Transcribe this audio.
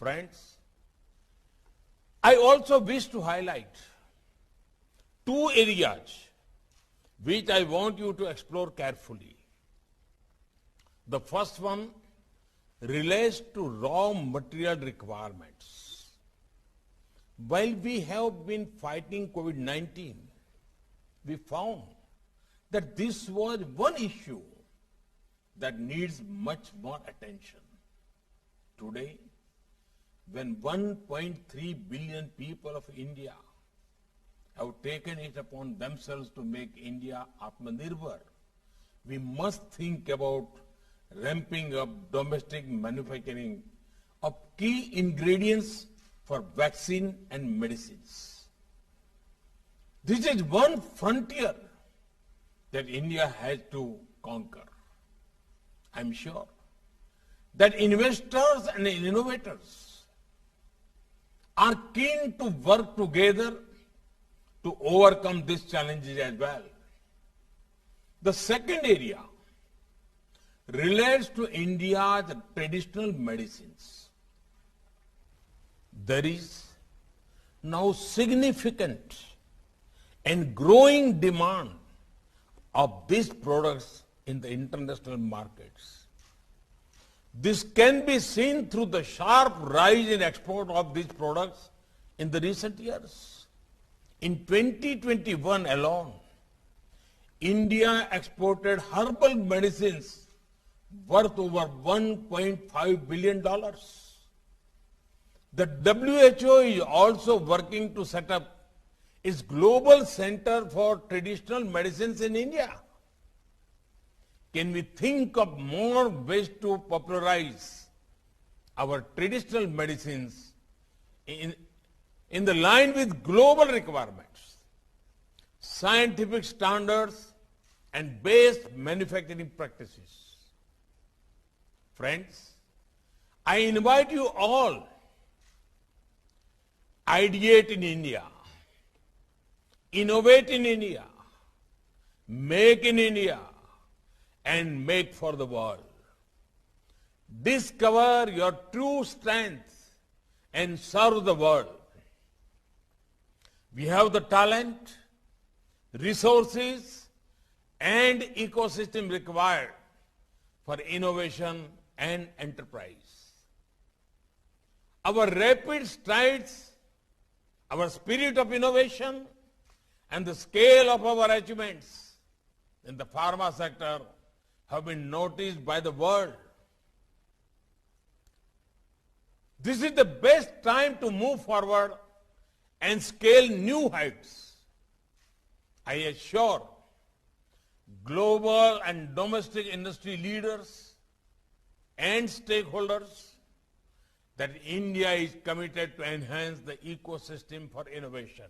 Friends, I also wish to highlight two areas which I want you to explore carefully. The first one relates to raw material requirements. While we have been fighting COVID-19, we found that this was one issue that needs much more attention. Today, when 1.3 billion people of India have taken it upon themselves to make India Atmanirbhar, we must think about ramping up domestic manufacturing of key ingredients for vaccine and medicines. This is one frontier that India has to conquer. I'm sure that investors and innovators are keen to work together to overcome these challenges as well. The second area relates to India's traditional medicines. There is now significant and growing demand of these products in the international markets. This can be seen through the sharp rise in export of these products in the recent years. In 2021 alone, India exported herbal medicines worth over $1.5 billion. The WHO is also working to set up its global center for traditional medicines in India. Can we think of more ways to popularize our traditional medicines in the line with global requirements, scientific standards, and best manufacturing practices? Friends, I invite you all, ideate in India, innovate in India, make in India, and make for the world. Discover your true strength and serve the world. We have the talent, resources, and ecosystem required for innovation and enterprise. Our rapid strides, our spirit of innovation, and the scale of our achievements in the pharma sector have been noticed by the world. This is the best time to move forward and scale new heights. I assure global and domestic industry leaders and stakeholders that India is committed to enhance the ecosystem for innovation.